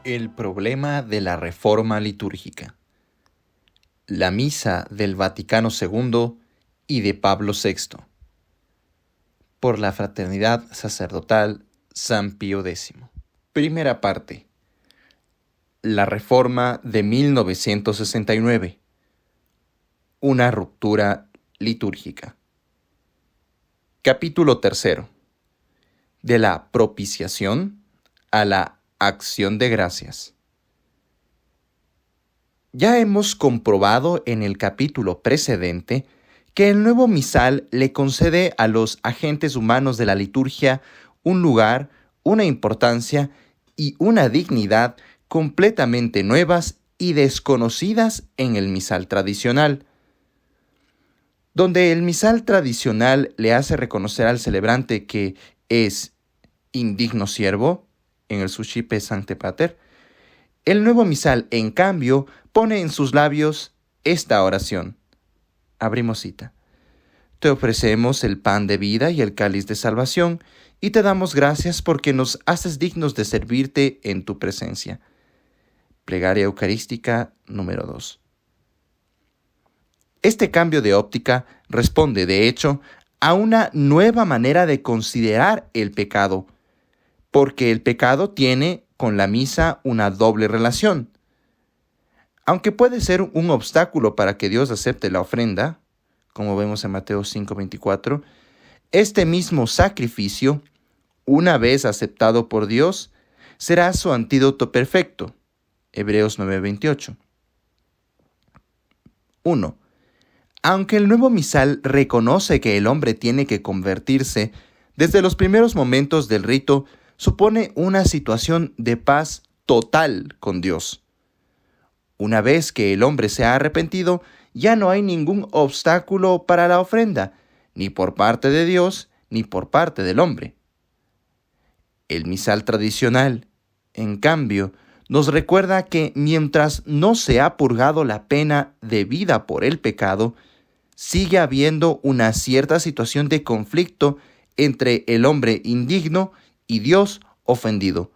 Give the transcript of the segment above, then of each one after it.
El problema de la reforma litúrgica. La Misa del Vaticano II y de Pablo VI. Por la Fraternidad Sacerdotal San Pío X. Primera parte. La Reforma de 1969. Una ruptura litúrgica. Capítulo 3. De la propiciación a la acción de gracias. Ya hemos comprobado en el capítulo precedente que el nuevo misal le concede a los agentes humanos de la liturgia un lugar, una importancia y una dignidad completamente nuevas y desconocidas en el misal tradicional. Donde el misal tradicional le hace reconocer al celebrante que es indigno siervo, en el Suscipe Sancte Pater, el nuevo misal, en cambio, pone en sus labios esta oración. Abrimos cita. Te ofrecemos el pan de vida y el cáliz de salvación, y te damos gracias porque nos haces dignos de servirte en tu presencia. Plegaria Eucarística número 2. Este cambio de óptica responde, de hecho, a una nueva manera de considerar el pecado, porque el pecado tiene con la misa una doble relación. Aunque puede ser un obstáculo para que Dios acepte la ofrenda, como vemos en Mateo 5:24, este mismo sacrificio, una vez aceptado por Dios, será su antídoto perfecto. Hebreos 9:28. 1. Aunque el nuevo misal reconoce que el hombre tiene que convertirse, desde los primeros momentos del rito, supone una situación de paz total con Dios. Una vez que el hombre se ha arrepentido, ya no hay ningún obstáculo para la ofrenda, ni por parte de Dios, ni por parte del hombre. El misal tradicional, en cambio, nos recuerda que mientras no se ha purgado la pena debida por el pecado, sigue habiendo una cierta situación de conflicto entre el hombre indigno y Dios ofendido,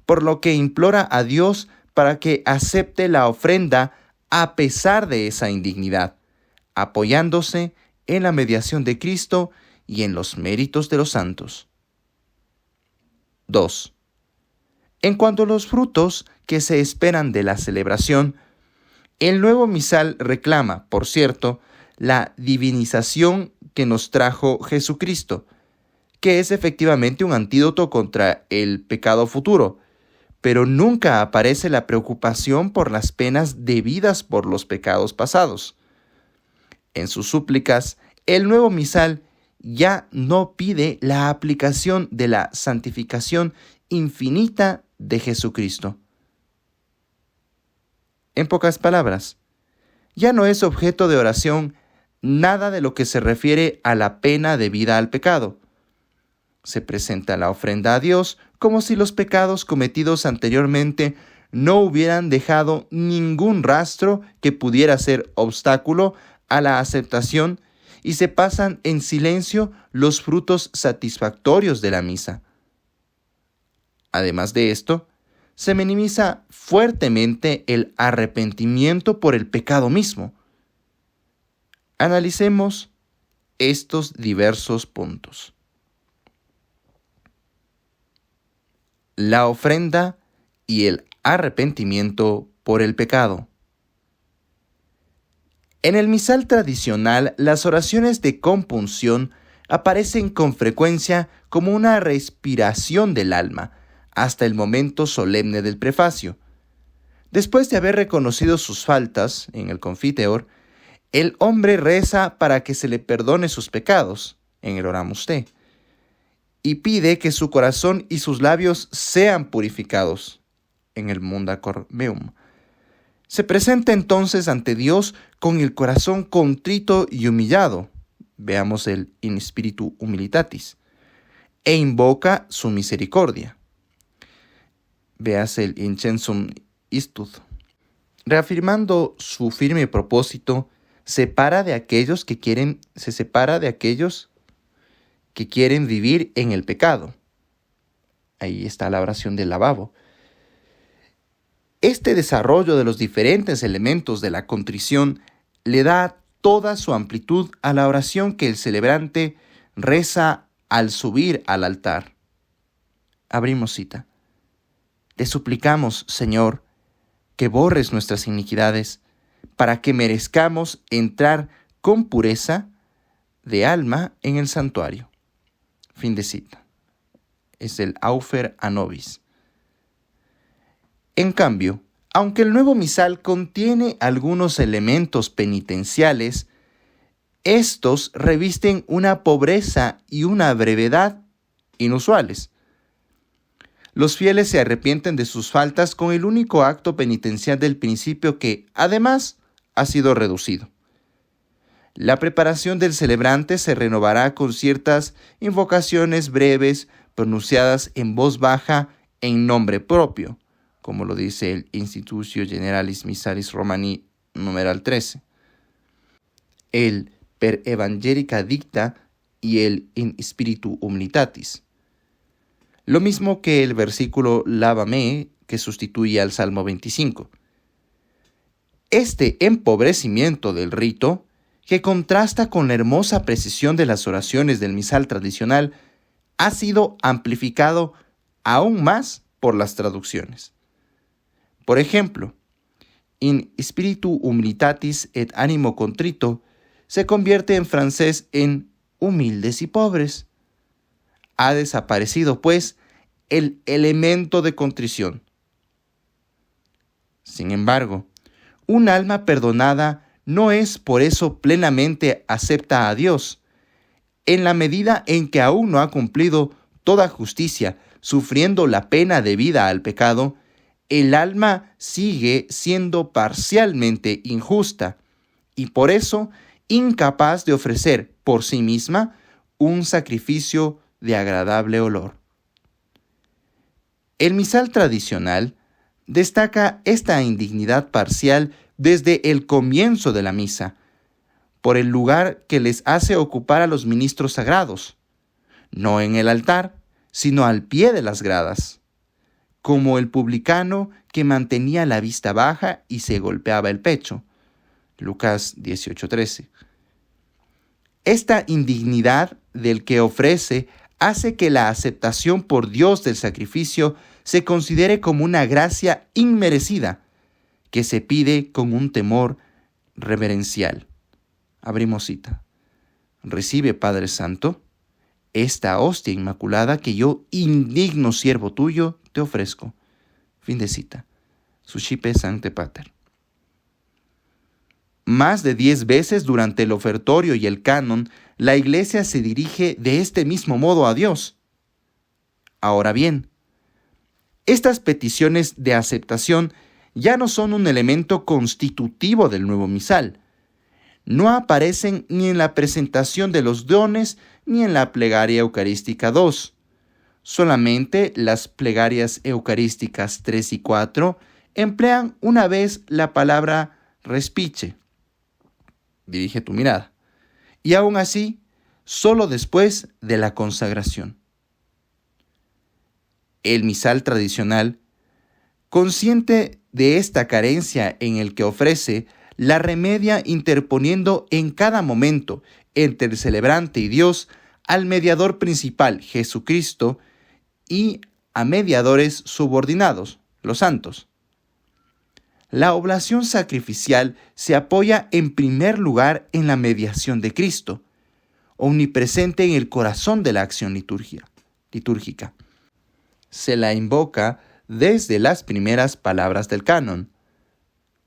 por lo que implora a Dios para que acepte la ofrenda a pesar de esa indignidad, apoyándose en la mediación de Cristo y en los méritos de los santos. 2. En cuanto a los frutos que se esperan de la celebración, el nuevo misal reclama, por cierto, la divinización que nos trajo Jesucristo, que es efectivamente un antídoto contra el pecado futuro, pero nunca aparece la preocupación por las penas debidas por los pecados pasados. En sus súplicas, el nuevo misal ya no pide la aplicación de la santificación infinita de Jesucristo. En pocas palabras, ya no es objeto de oración nada de lo que se refiere a la pena debida al pecado. Se presenta la ofrenda a Dios como si los pecados cometidos anteriormente no hubieran dejado ningún rastro que pudiera ser obstáculo a la aceptación y se pasan en silencio los frutos satisfactorios de la misa. Además de esto, se minimiza fuertemente el arrepentimiento por el pecado mismo. Analicemos estos diversos puntos. La ofrenda y el arrepentimiento por el pecado. En el misal tradicional, las oraciones de compunción aparecen con frecuencia como una respiración del alma, hasta el momento solemne del prefacio. Después de haber reconocido sus faltas en el Confiteor, el hombre reza para que se le perdone sus pecados, en el Oramus Te, y pide que su corazón y sus labios sean purificados, en el Munda Cor Meum. Se presenta entonces ante Dios con el corazón contrito y humillado, veamos el In Spiritu Humilitatis, e invoca su misericordia. Veas el Incensum Istud. Reafirmando su firme propósito, se separa de aquellos que quieren vivir en el pecado. Ahí está la oración del lavabo. Este desarrollo de los diferentes elementos de la contrición le da toda su amplitud a la oración que el celebrante reza al subir al altar. Abrimos cita. Te suplicamos, Señor, que borres nuestras iniquidades, para que merezcamos entrar con pureza de alma en el santuario. Fin de cita. Es el Aufer a Nobis. En cambio, aunque el nuevo misal contiene algunos elementos penitenciales, estos revisten una pobreza y una brevedad inusuales. Los fieles se arrepienten de sus faltas con el único acto penitencial del principio que, además, ha sido reducido. La preparación del celebrante se renovará con ciertas invocaciones breves pronunciadas en voz baja en nombre propio, como lo dice el Institutio Generalis Missalis Romani, numeral 13. El Per Evangelica Dicta y el In Spiritu Humilitatis. Lo mismo que el versículo Lávame, que sustituye al Salmo 25. Este empobrecimiento del rito, que contrasta con la hermosa precisión de las oraciones del misal tradicional, ha sido amplificado aún más por las traducciones. Por ejemplo, In Spiritu Humilitatis et Animo Contrito se convierte en francés en humildes y pobres. Ha desaparecido, pues, el elemento de contrición. Sin embargo, un alma perdonada no es por eso plenamente acepta a Dios, en la medida en que aún no ha cumplido toda justicia, sufriendo la pena debida al pecado. El alma sigue siendo parcialmente injusta y por eso incapaz de ofrecer por sí misma un sacrificio de agradable olor. El misal tradicional destaca esta indignidad parcial desde el comienzo de la misa, por el lugar que les hace ocupar a los ministros sagrados, no en el altar, sino al pie de las gradas, como el publicano que mantenía la vista baja y se golpeaba el pecho. Lucas 18:13. Esta indignidad del que ofrece hace que la aceptación por Dios del sacrificio se considere como una gracia inmerecida, que se pide con un temor reverencial. Abrimos cita. Recibe, Padre Santo, esta hostia inmaculada que yo, indigno siervo tuyo, te ofrezco. Fin de cita. Suscipe Sancte Pater. Más de 10 veces durante el ofertorio y el canon, la Iglesia se dirige de este mismo modo a Dios. Ahora bien, estas peticiones de aceptación ya no son un elemento constitutivo del nuevo misal. No aparecen ni en la presentación de los dones ni en la plegaria eucarística 2. Solamente las plegarias eucarísticas 3 y 4 emplean una vez la palabra respice. Dirige tu mirada. Y aún así, solo después de la consagración. El misal tradicional, consciente de esta carencia en el que ofrece, la remedia interponiendo en cada momento entre el celebrante y Dios al mediador principal, Jesucristo, y a mediadores subordinados, los santos. La oblación sacrificial se apoya en primer lugar en la mediación de Cristo, omnipresente en el corazón de la acción litúrgica. Se la invoca desde las primeras palabras del canon.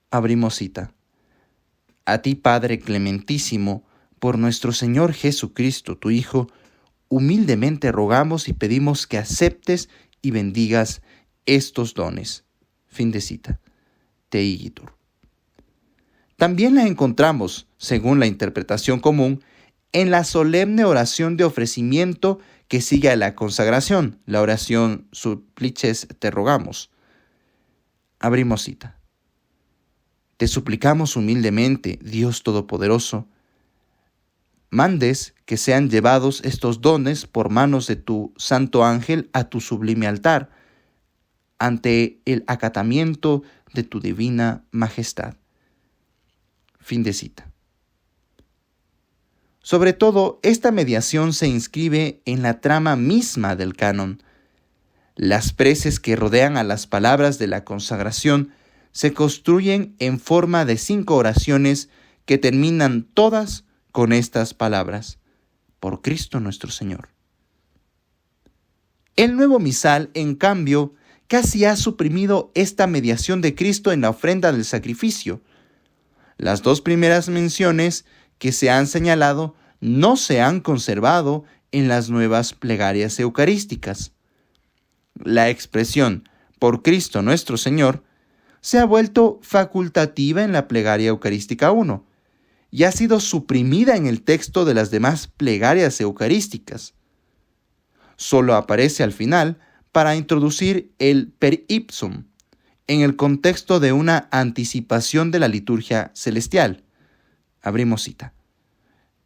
Abrimos cita. A ti, Padre clementísimo, por nuestro Señor Jesucristo, tu Hijo, humildemente rogamos y pedimos que aceptes y bendigas estos dones. Fin de cita. Te igitur. También la encontramos, según la interpretación común, en la solemne oración de ofrecimiento que sigue a la consagración, la oración Supplices te rogamos. Abrimos cita. Te suplicamos humildemente, Dios Todopoderoso, mandes que sean llevados estos dones por manos de tu santo ángel a tu sublime altar, ante el acatamiento de tu divina majestad. Fin de cita. Sobre todo, esta mediación se inscribe en la trama misma del canon. Las preces que rodean a las palabras de la consagración se construyen en forma de 5 oraciones que terminan todas con estas palabras: por Cristo nuestro Señor. El nuevo misal, en cambio, casi ha suprimido esta mediación de Cristo en la ofrenda del sacrificio. Las 2 primeras menciones que se han señalado no se han conservado en las nuevas plegarias eucarísticas. La expresión por Cristo nuestro Señor se ha vuelto facultativa en la plegaria eucarística 1 y ha sido suprimida en el texto de las demás plegarias eucarísticas. Solo aparece al final para introducir el per ipsum en el contexto de una anticipación de la liturgia celestial. Abrimos cita.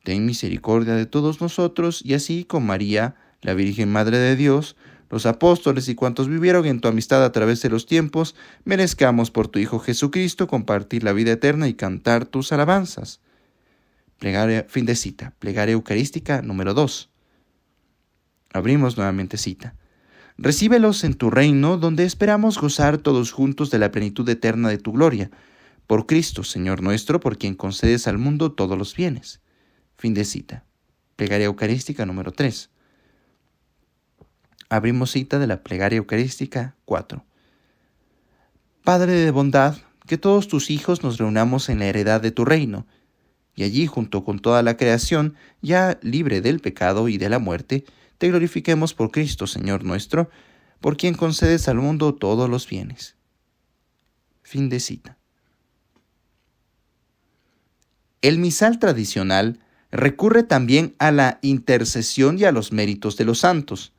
Ten misericordia de todos nosotros, y así con María, la Virgen Madre de Dios, los apóstoles y cuantos vivieron en tu amistad a través de los tiempos, merezcamos por tu Hijo Jesucristo compartir la vida eterna y cantar tus alabanzas. Plegaria, fin de cita. Plegaria eucarística número 2. Abrimos nuevamente cita. Recíbelos en tu reino, donde esperamos gozar todos juntos de la plenitud eterna de tu gloria. Por Cristo, Señor nuestro, por quien concedes al mundo todos los bienes. Fin de cita. Plegaria eucarística número 3. Abrimos cita de la plegaria eucarística 4. Padre de bondad, que todos tus hijos nos reunamos en la heredad de tu reino, y allí, junto con toda la creación, ya libre del pecado y de la muerte, te glorifiquemos por Cristo, Señor nuestro, por quien concedes al mundo todos los bienes. Fin de cita. El misal tradicional recurre también a la intercesión y a los méritos de los santos.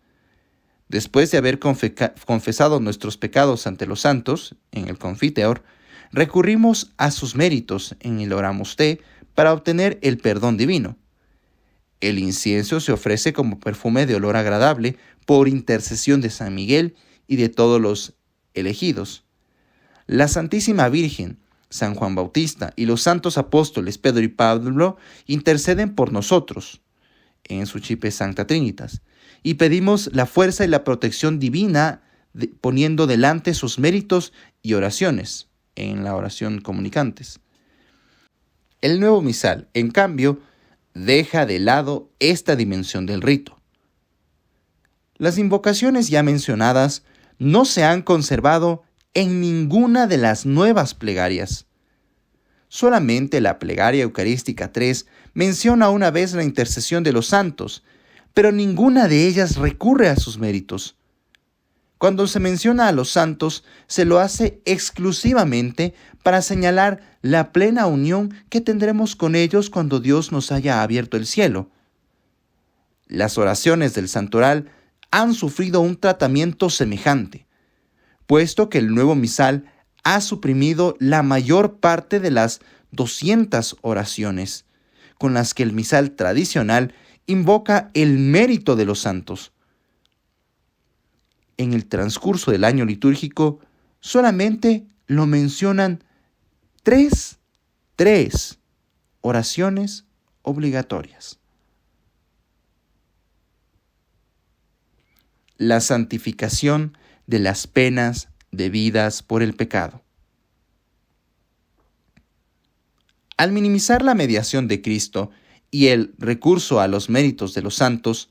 Después de haber confesado nuestros pecados ante los santos, en el Confiteor, recurrimos a sus méritos en el Oramus Te para obtener el perdón divino. El incienso se ofrece como perfume de olor agradable por intercesión de San Miguel y de todos los elegidos. La Santísima Virgen, San Juan Bautista y los santos apóstoles Pedro y Pablo interceden por nosotros en Sucipe Sancta Trinitas, y pedimos la fuerza y la protección divina poniendo delante sus méritos y oraciones en la oración comunicantes. El nuevo misal, en cambio, deja de lado esta dimensión del rito. Las invocaciones ya mencionadas no se han conservado en ninguna de las nuevas plegarias. Solamente la plegaria eucarística 3 menciona una vez la intercesión de los santos, pero ninguna de ellas recurre a sus méritos. Cuando se menciona a los santos, se lo hace exclusivamente para señalar la plena unión que tendremos con ellos cuando Dios nos haya abierto el cielo. Las oraciones del santoral han sufrido un tratamiento semejante, puesto que el nuevo misal ha suprimido la mayor parte de las 200 oraciones, con las que el misal tradicional invoca el mérito de los santos. En el transcurso del año litúrgico, solamente lo mencionan tres oraciones obligatorias. La santificación de las penas debidas por el pecado. Al minimizar la mediación de Cristo y el recurso a los méritos de los santos,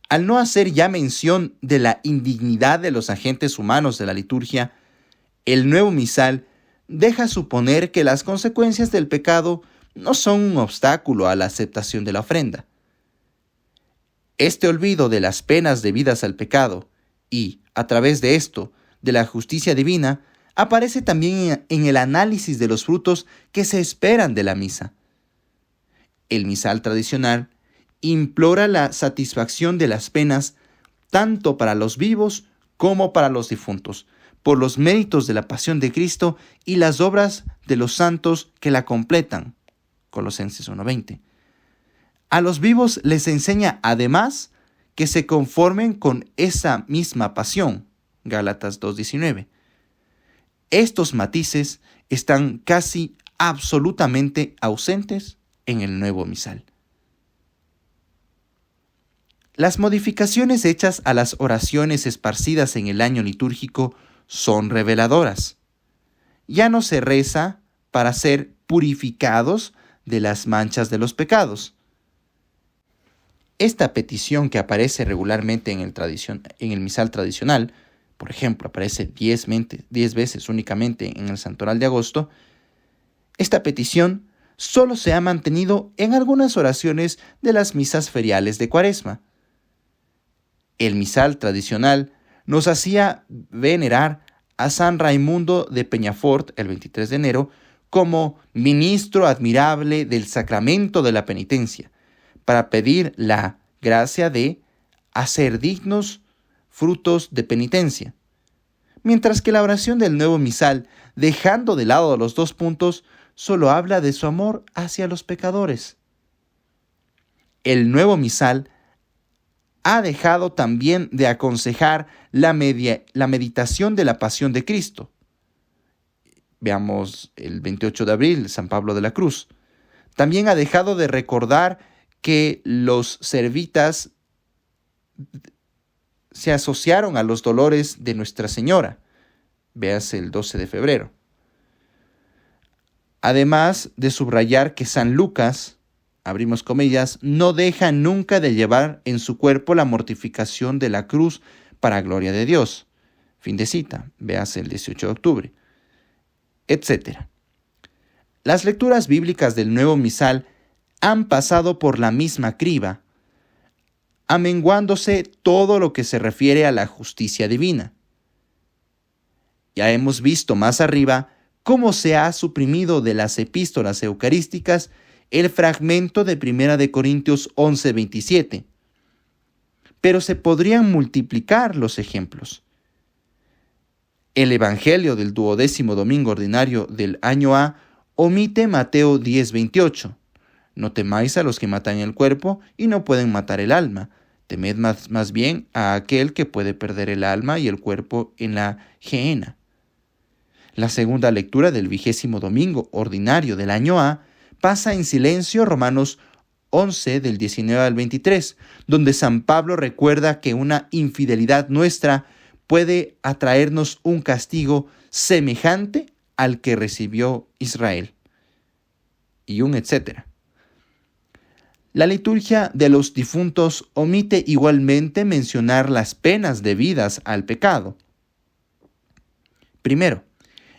al no hacer ya mención de la indignidad de los agentes humanos de la liturgia, el nuevo misal deja suponer que las consecuencias del pecado no son un obstáculo a la aceptación de la ofrenda. Este olvido de las penas debidas al pecado y, a través de esto, de la justicia divina, aparece también en el análisis de los frutos que se esperan de la misa. El misal tradicional implora la satisfacción de las penas tanto para los vivos como para los difuntos, por los méritos de la pasión de Cristo y las obras de los santos que la completan. Colosenses 1:20. A los vivos les enseña además que se conformen con esa misma pasión. Gálatas 2:19. Estos matices están casi absolutamente ausentes en el nuevo misal. Las modificaciones hechas a las oraciones esparcidas en el año litúrgico son reveladoras. Ya no se reza para ser purificados de las manchas de los pecados. Esta petición, que aparece regularmente en el misal tradicional, por ejemplo, aparece 10 veces únicamente en el Santoral de Agosto, esta petición solo se ha mantenido en algunas oraciones de las misas feriales de Cuaresma. El misal tradicional nos hacía venerar a San Raimundo de Peñafort el 23 de enero como ministro admirable del sacramento de la penitencia, para pedir la gracia de hacer dignos frutos de penitencia. Mientras que la oración del nuevo misal, dejando de lado los dos puntos, solo habla de su amor hacia los pecadores. El nuevo misal ha dejado también de aconsejar la meditación de la pasión de Cristo. Veamos el 28 de abril, San Pablo de la Cruz. También ha dejado de recordar que los servitas se asociaron a los dolores de Nuestra Señora. Véase el 12 de febrero. Además de subrayar que San Lucas, abrimos comillas, no deja nunca de llevar en su cuerpo la mortificación de la cruz para gloria de Dios. Fin de cita. Véase el 18 de octubre. Etcétera. Las lecturas bíblicas del nuevo misal han pasado por la misma criba, amenguándose todo lo que se refiere a la justicia divina. Ya hemos visto más arriba cómo se ha suprimido de las epístolas eucarísticas el fragmento de 1 Corintios 11:27. Pero se podrían multiplicar los ejemplos. El Evangelio del 12º domingo ordinario del año A omite Mateo 10:28. No temáis a los que matan el cuerpo y no pueden matar el alma. Temed más bien a aquel que puede perder el alma y el cuerpo en la gehenna. La segunda lectura del 20º domingo ordinario del año A pasa en silencio Romanos 11 del 19 al 23, donde San Pablo recuerda que una infidelidad nuestra puede atraernos un castigo semejante al que recibió Israel. Y un etcétera. La liturgia de los difuntos omite igualmente mencionar las penas debidas al pecado. Primero,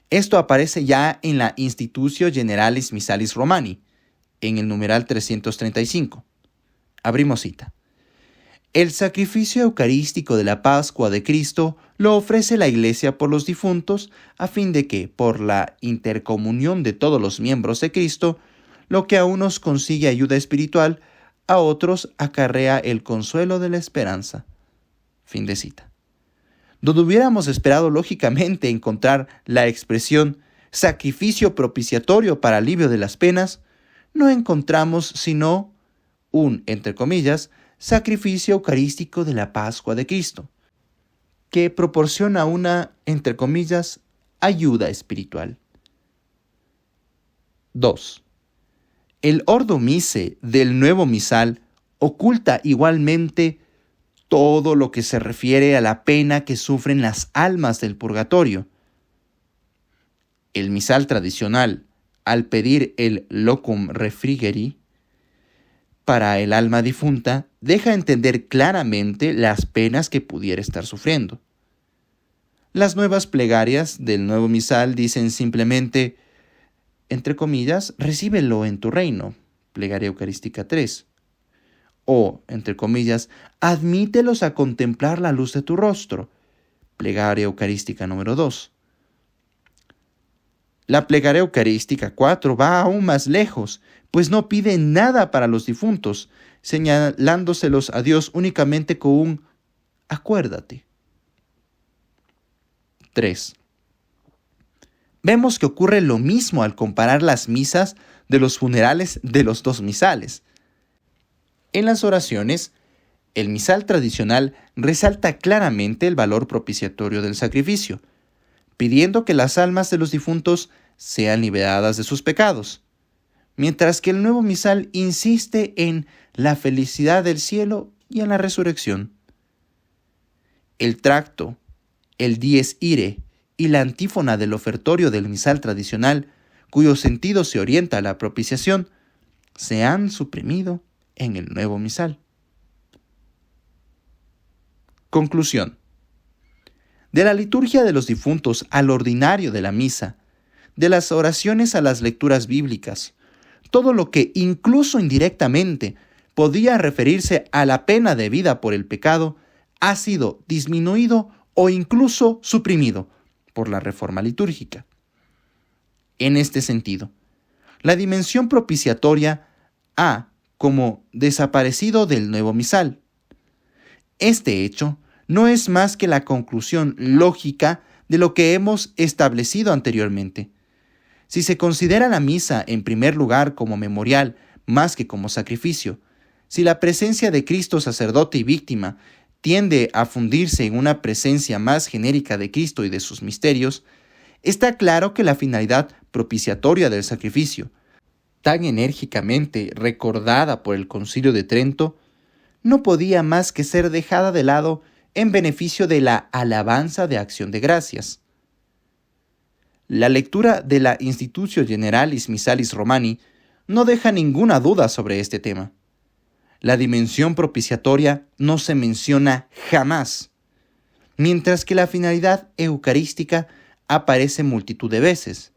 esto aparece ya en la Institutio Generalis Missalis Romani, en el numeral 335. Abrimos cita. El sacrificio eucarístico de la Pascua de Cristo lo ofrece la Iglesia por los difuntos, a fin de que, por la intercomunión de todos los miembros de Cristo, lo que a unos consigue ayuda espiritual, a otros acarrea el consuelo de la esperanza. Fin de cita. Donde hubiéramos esperado lógicamente encontrar la expresión sacrificio propiciatorio para alivio de las penas, no encontramos sino un, entre comillas, sacrificio eucarístico de la Pascua de Cristo, que proporciona una, entre comillas, ayuda espiritual. 2. El Ordo Misse del nuevo misal oculta igualmente todo lo que se refiere a la pena que sufren las almas del purgatorio. El misal tradicional, al pedir el locum refrigeri para el alma difunta, deja entender claramente las penas que pudiera estar sufriendo. Las nuevas plegarias del nuevo misal dicen simplemente, entre comillas, recíbelo en tu reino, plegaria eucarística 3. O, entre comillas, admítelos a contemplar la luz de tu rostro, plegaria eucarística número 2. La plegaria eucarística 4 va aún más lejos, pues no pide nada para los difuntos, señalándoselos a Dios únicamente con un acuérdate. 3. Vemos que ocurre lo mismo al comparar las misas de los funerales de los dos misales. En las oraciones, El misal tradicional resalta claramente el valor propiciatorio del sacrificio, pidiendo que las almas de los difuntos sean liberadas de sus pecados, mientras que el nuevo misal insiste en la felicidad del cielo y en la resurrección. El tracto, el dies irae y la antífona del ofertorio del misal tradicional, cuyo sentido se orienta a la propiciación, se han suprimido en el nuevo misal. Conclusión. De la liturgia de los difuntos al ordinario de la misa, de las oraciones a las lecturas bíblicas, todo lo que incluso indirectamente podía referirse a la pena debida por el pecado ha sido disminuido o incluso suprimido por la reforma litúrgica. En este sentido, la dimensión propiciatoria ha como desaparecido del nuevo misal. Este hecho no es más que la conclusión lógica de lo que hemos establecido anteriormente. Si se considera la misa en primer lugar como memorial más que como sacrificio, si la presencia de Cristo sacerdote y víctima tiende a fundirse en una presencia más genérica de Cristo y de sus misterios, está claro que la finalidad propiciatoria del sacrificio, tan enérgicamente recordada por el Concilio de Trento, no podía más que ser dejada de lado en beneficio de la alabanza de acción de gracias. La lectura de la Institutio Generalis Missalis Romani no deja ninguna duda sobre este tema. La dimensión propiciatoria no se menciona jamás, mientras que la finalidad eucarística aparece multitud de veces.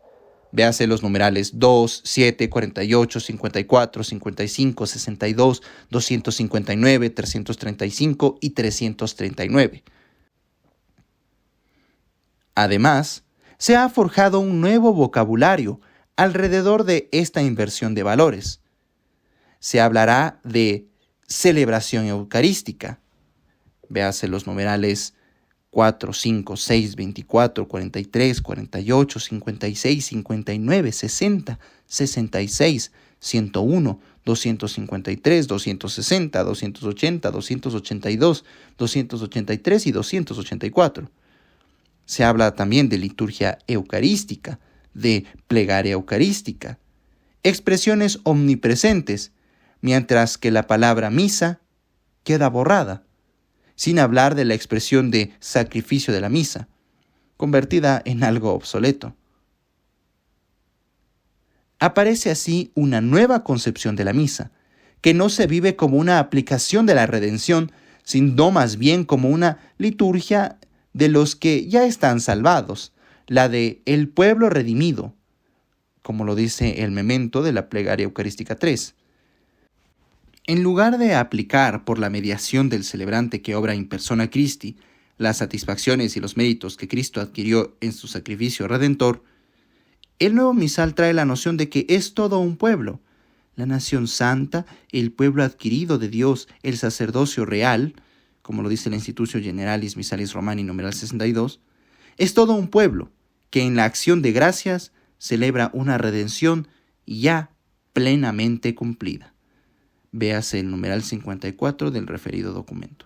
Véase los numerales 2, 7, 48, 54, 55, 62, 259, 335 y 339. Además, se ha forjado un nuevo vocabulario alrededor de esta inversión de valores. Se hablará de celebración eucarística. Véase los numerales 4, 5, 6, 24, 43, 48, 56, 59, 60, 66, 101, 253, 260, 280, 282, 283 y 284. Se habla también de liturgia eucarística, de plegaria eucarística, expresiones omnipresentes, mientras que la palabra misa queda borrada, sin hablar de la expresión de sacrificio de la misa, convertida en algo obsoleto. Aparece así una nueva concepción de la misa, que no se vive como una aplicación de la redención, sino más bien como una liturgia de los que ya están salvados, la de el pueblo redimido, como lo dice el memento de la Plegaria Eucarística 3. En lugar de aplicar por la mediación del celebrante que obra in persona Christi las satisfacciones y los méritos que Cristo adquirió en su sacrificio redentor, el nuevo misal trae la noción de que es todo un pueblo, la nación santa, el pueblo adquirido de Dios, el sacerdocio real, como lo dice la Institutio Generalis Missalis Romani numeral 62, es todo un pueblo que en la acción de gracias celebra una redención ya plenamente cumplida. Véase el numeral 54 del referido documento.